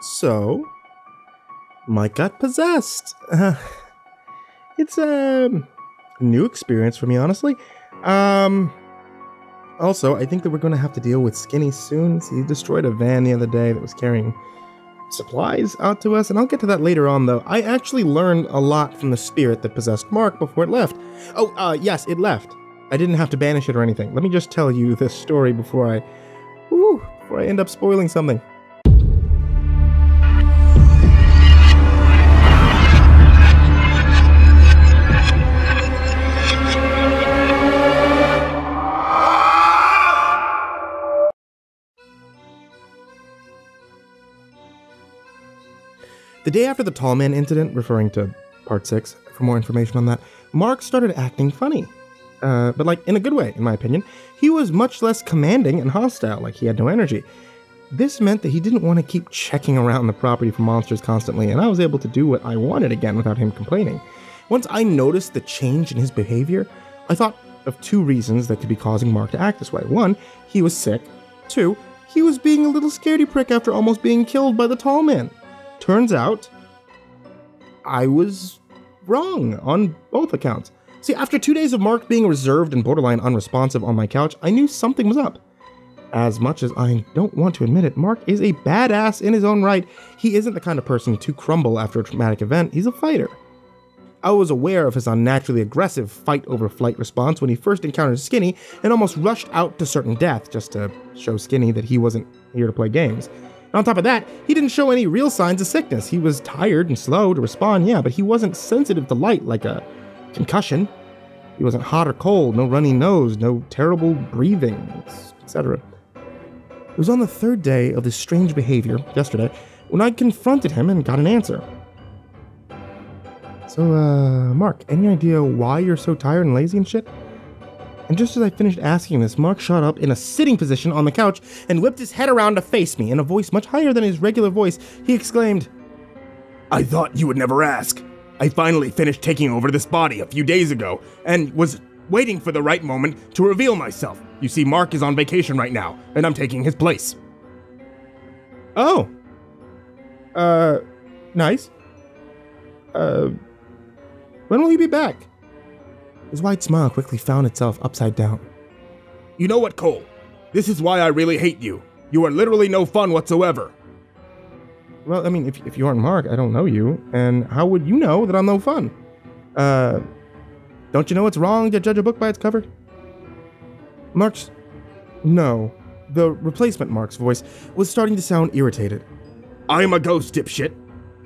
So, Mike got possessed. It's a new experience for me, honestly. Also, I think that we're going to have to deal with Skinny soon. He destroyed a van the other day that was carrying supplies out to us, and I'll get to that later on, though. I actually learned a lot from the spirit that possessed Mark before it left. Oh, yes, it left. I didn't have to banish it or anything. Let me just tell you this story before I end up spoiling something. The day after the tall man incident, referring to part 6 for more information on that, Mark started acting funny. But like, in a good way, in my opinion. He was much less commanding and hostile, like he had no energy. This meant that he didn't want to keep checking around the property for monsters constantly, and I was able to do what I wanted again without him complaining. Once I noticed the change in his behavior, I thought of 2 reasons that could be causing Mark to act this way. 1, he was sick. 2, he was being a little scaredy prick after almost being killed by the tall man. Turns out, I was wrong on both accounts. See, after 2 days of Mark being reserved and borderline unresponsive on my couch, I knew something was up. As much as I don't want to admit it, Mark is a badass in his own right. He isn't the kind of person to crumble after a traumatic event. He's a fighter. I was aware of his unnaturally aggressive fight-over-flight response when he first encountered Skinny and almost rushed out to certain death just to show Skinny that he wasn't here to play games. And on top of that, he didn't show any real signs of sickness. He was tired and slow to respond, yeah, but he wasn't sensitive to light like a concussion. He wasn't hot or cold, no runny nose, no terrible breathing, etc. It was on the 3rd day of this strange behavior, yesterday, when I confronted him and got an answer. So, Mark, any idea why you're so tired and lazy and shit? And just as I finished asking this, Mark shot up in a sitting position on the couch and whipped his head around to face me. In a voice much higher than his regular voice, he exclaimed, "I thought you would never ask. I finally finished taking over this body a few days ago and was waiting for the right moment to reveal myself. You see, Mark is on vacation right now, and I'm taking his place." Oh. Nice. When will he be back? His wide smile quickly found itself upside down. "You know what, Cole? This is why I really hate you. You are literally no fun whatsoever." Well, I mean, if you aren't Mark, I don't know you, and how would you know that I'm no fun? Don't you know it's wrong to judge a book by its cover? No. The replacement Mark's voice was starting to sound irritated. "I'm a ghost, dipshit.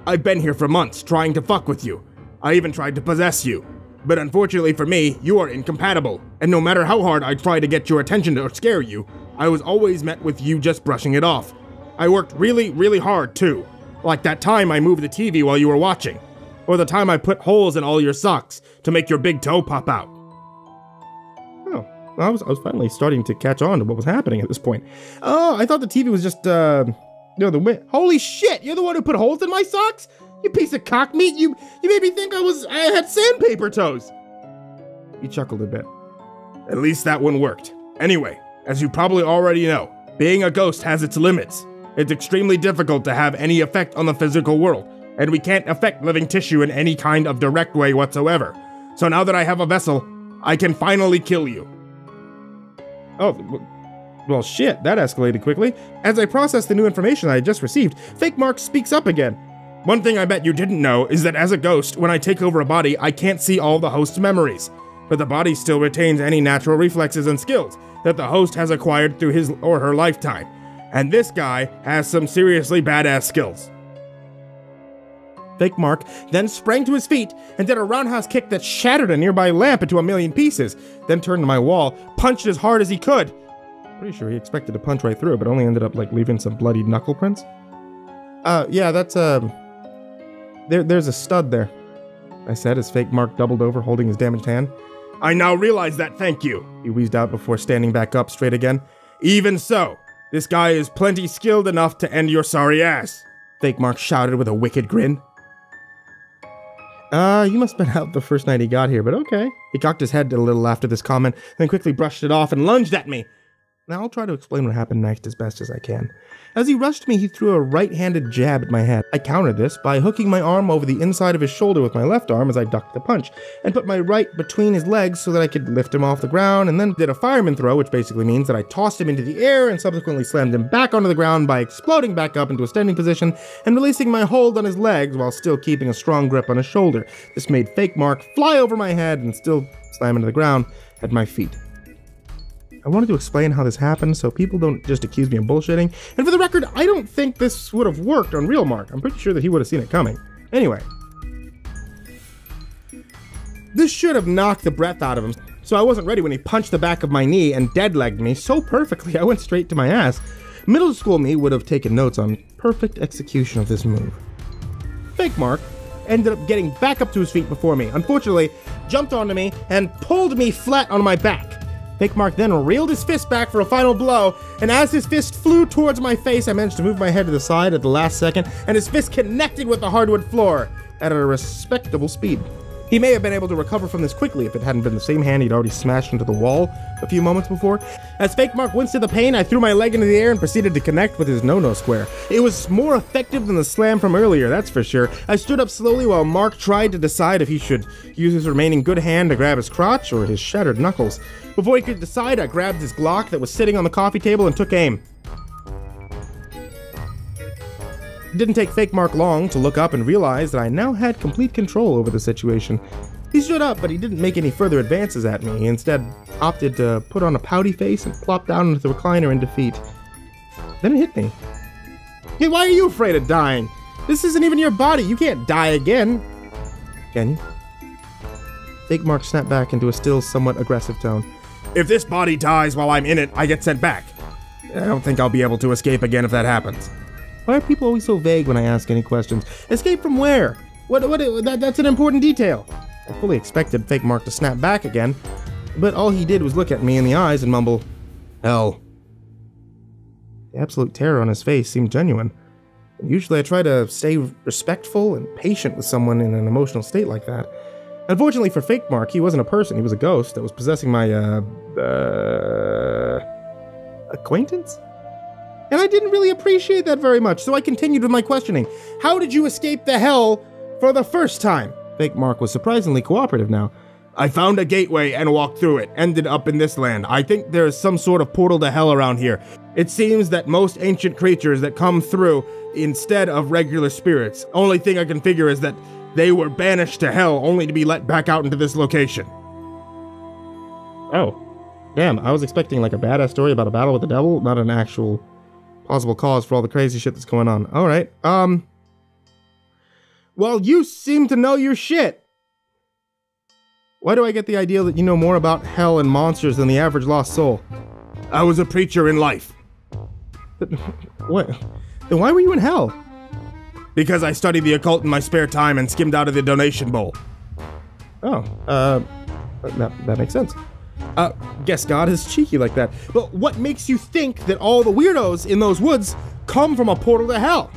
I've been here for months trying to fuck with you. I even tried to possess you. But unfortunately for me, you are incompatible, and no matter how hard I try to get your attention or scare you, I was always met with you just brushing it off. I worked really, really hard, too. Like that time I moved the TV while you were watching. Or the time I put holes in all your socks to make your big toe pop out." Oh, I was finally starting to catch on to what was happening at this point. Oh, I thought the TV was just, the holy shit, you're the one who put holes in my socks? You piece of cock meat, you made me think I had sandpaper toes. He chuckled a bit. "At least that one worked. Anyway, as you probably already know, being a ghost has its limits. It's extremely difficult to have any effect on the physical world, and we can't affect living tissue in any kind of direct way whatsoever. So now that I have a vessel, I can finally kill you." Oh, well shit, that escalated quickly. As I processed the new information I had just received, Fake Mark speaks up again. "One thing I bet you didn't know is that as a ghost, when I take over a body, I can't see all the host's memories. But the body still retains any natural reflexes and skills that the host has acquired through his or her lifetime. And this guy has some seriously badass skills." Fake Mark then sprang to his feet and did a roundhouse kick that shattered a nearby lamp into a million pieces, then turned to my wall, punched as hard as he could. Pretty sure he expected to punch right through it, but only ended up like leaving some bloody knuckle prints. Yeah, that's, There's a stud there, I said as Fake Mark doubled over holding his damaged hand. "I now realize that, thank you," he wheezed out before standing back up straight again. "Even so, this guy is plenty skilled enough to end your sorry ass," Fake Mark shouted with a wicked grin. You must have been out the first night he got here, but okay. He cocked his head a little after this comment, then quickly brushed it off and lunged at me. Now I'll try to explain what happened next as best as I can. As he rushed me, he threw a right-handed jab at my head. I countered this by hooking my arm over the inside of his shoulder with my left arm as I ducked the punch, and put my right between his legs so that I could lift him off the ground, and then did a fireman throw, which basically means that I tossed him into the air and subsequently slammed him back onto the ground by exploding back up into a standing position and releasing my hold on his legs while still keeping a strong grip on his shoulder. This made Fake Mark fly over my head and still slam into the ground at my feet. I wanted to explain how this happened so people don't just accuse me of bullshitting, and for the record, I don't think this would have worked on real Mark. I'm pretty sure that he would have seen it coming. Anyway. This should have knocked the breath out of him, so I wasn't ready when he punched the back of my knee and dead-legged me so perfectly I went straight to my ass. Middle school me would have taken notes on perfect execution of this move. Fake Mark ended up getting back up to his feet before me, unfortunately, jumped onto me and pulled me flat on my back. Fake Mark then reeled his fist back for a final blow, and as his fist flew towards my face, I managed to move my head to the side at the last second, and his fist connected with the hardwood floor at a respectable speed. He may have been able to recover from this quickly if it hadn't been the same hand he'd already smashed into the wall a few moments before. As Fake Mark winced at the pain, I threw my leg into the air and proceeded to connect with his no-no square. It was more effective than the slam from earlier, that's for sure. I stood up slowly while Mark tried to decide if he should use his remaining good hand to grab his crotch or his shattered knuckles. Before he could decide, I grabbed his Glock that was sitting on the coffee table and took aim. It didn't take Fake Mark long to look up and realize that I now had complete control over the situation. He stood up, but he didn't make any further advances at me. He instead opted to put on a pouty face and plop down into the recliner in defeat. Then it hit me. Hey, why are you afraid of dying? This isn't even your body. You can't die again. Can you? Fake Mark snapped back into a still somewhat aggressive tone. If this body dies while I'm in it, I get sent back. I don't think I'll be able to escape again if that happens. Why are people always so vague when I ask any questions? Escape from where? That's an important detail. I fully expected Fake Mark to snap back again, but all he did was look at me in the eyes and mumble, "Hell." The absolute terror on his face seemed genuine. Usually I try to stay respectful and patient with someone in an emotional state like that. Unfortunately for Fake Mark, he wasn't a person, he was a ghost that was possessing my, acquaintance? And I didn't really appreciate that very much, so I continued with my questioning. How did you escape the hell for the first time? Fake Mark was surprisingly cooperative now. I found a gateway and walked through it, ended up in this land. I think there is some sort of portal to hell around here. It seems that most ancient creatures that come through instead of regular spirits. Only thing I can figure is that they were banished to hell only to be let back out into this location. Oh. Damn, I was expecting like a badass story about a battle with the devil, not an actual possible cause for all the crazy shit that's going on. Alright, well, you seem to know your shit. Why do I get the idea that you know more about hell and monsters than the average lost soul? I was a preacher in life. What? Then why were you in hell? Because I studied the occult in my spare time and skimmed out of the donation bowl. Oh, that makes sense. Guess God is cheeky like that. But what makes you think that all the weirdos in those woods come from a portal to hell?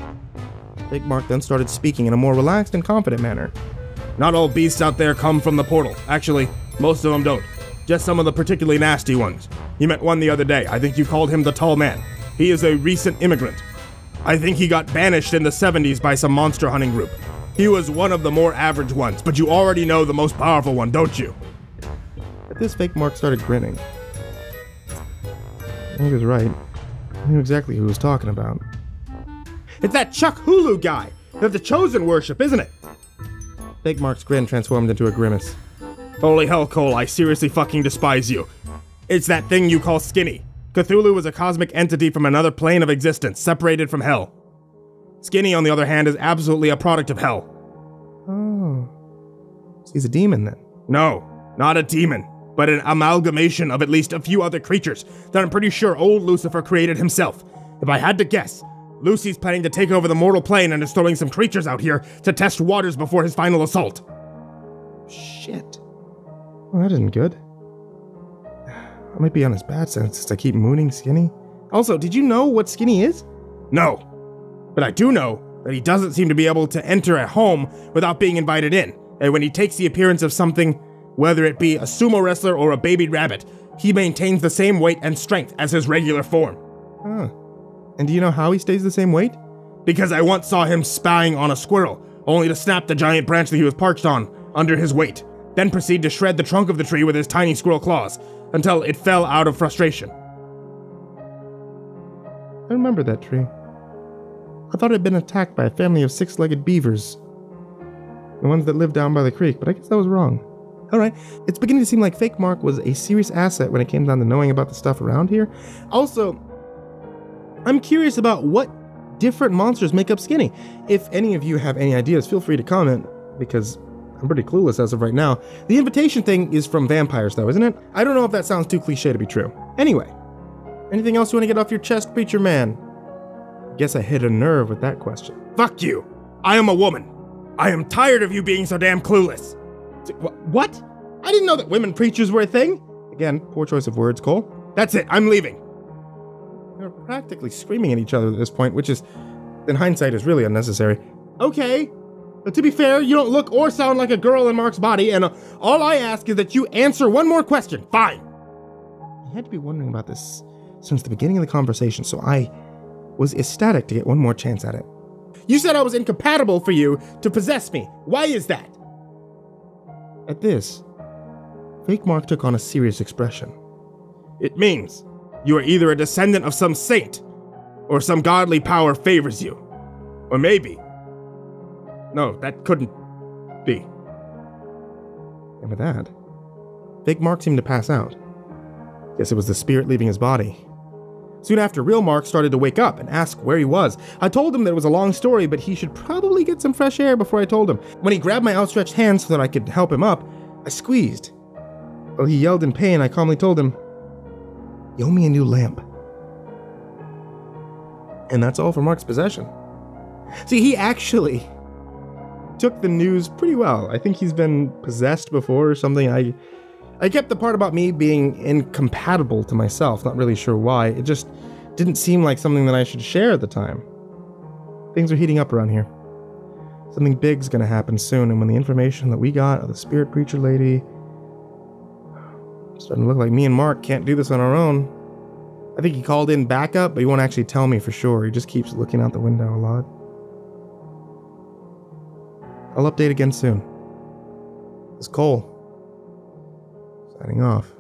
Fake Mark then started speaking in a more relaxed and confident manner. Not all beasts out there come from the portal. Actually, most of them don't. Just some of the particularly nasty ones. You met one the other day. I think you called him the Tall Man. He is a recent immigrant. I think he got banished in the 70s by some monster hunting group. He was one of the more average ones, but you already know the most powerful one, don't you? At this, Fake Mark started grinning. He was right. I knew exactly who he was talking about. It's that Chuck Hulu guy that the Chosen worship, isn't it? Fake Mark's grin transformed into a grimace. Holy hell, Cole, I seriously fucking despise you. It's that thing you call Skinny. Cthulhu was a cosmic entity from another plane of existence, separated from hell. Skinny, on the other hand, is absolutely a product of hell. Oh. So he's a demon, then? No, not a demon, but an amalgamation of at least a few other creatures that I'm pretty sure old Lucifer created himself. If I had to guess, Lucy's planning to take over the mortal plane and is throwing some creatures out here to test waters before his final assault. Shit. Well, that isn't good. I might be on his bad sense since I keep mooning Skinny. Also, did you know what Skinny is? No. But I do know that he doesn't seem to be able to enter a home without being invited in. And when he takes the appearance of something, whether it be a sumo wrestler or a baby rabbit, He maintains the same weight and strength as his regular form. Huh. And do you know how he stays the same weight? Because I once saw him spying on a squirrel, only to snap the giant branch that he was perched on under his weight, then proceed to shred the trunk of the tree with his tiny squirrel claws, until it fell out of frustration. I remember that tree. I thought it had been attacked by a family of 6-legged beavers. The ones that lived down by the creek, but I guess I was wrong. Alright, it's beginning to seem like Fake Mark was a serious asset when it came down to knowing about the stuff around here. Also, I'm curious about what different monsters make up Skinny. If any of you have any ideas, feel free to comment, because I'm pretty clueless as of right now. The invitation thing is from vampires though, isn't it? I don't know if that sounds too cliche to be true. Anyway, anything else you want to get off your chest, preacher man? Guess I hit a nerve with that question. Fuck you! I am a woman! I am tired of you being so damn clueless! What? I didn't know that women preachers were a thing! Again, poor choice of words, Cole. That's it, I'm leaving! They're practically screaming at each other at this point, which is, in hindsight, is really unnecessary. Okay, but to be fair, you don't look or sound like a girl in Mark's body, and all I ask is that you answer one more question. Fine! I had to be wondering about this since the beginning of the conversation, so I was ecstatic to get one more chance at it. You said I was incompatible for you to possess me. Why is that? At this, Fake Mark took on a serious expression. It means you are either a descendant of some saint, or some godly power favors you. Or maybe. No, that couldn't be. And with that, Fake Mark seemed to pass out. Guess it was the spirit leaving his body. Soon after, real Mark started to wake up and ask where he was. I told him that it was a long story, but he should probably get some fresh air before I told him. When he grabbed my outstretched hand so that I could help him up, I squeezed. While he yelled in pain, I calmly told him, "You owe me a new lamp." And that's all for Mark's possession. See, he actually took the news pretty well. I think he's been possessed before or something. I kept the part about me being incompatible to myself, not really sure why. It just didn't seem like something that I should share at the time. Things are heating up around here. Something big's gonna happen soon, and when the information that we got of the spirit preacher lady, it's starting to look like me and Mark can't do this on our own. I think he called in backup, but he won't actually tell me for sure. He just keeps looking out the window a lot. I'll update again soon. This is Cole. Signing off.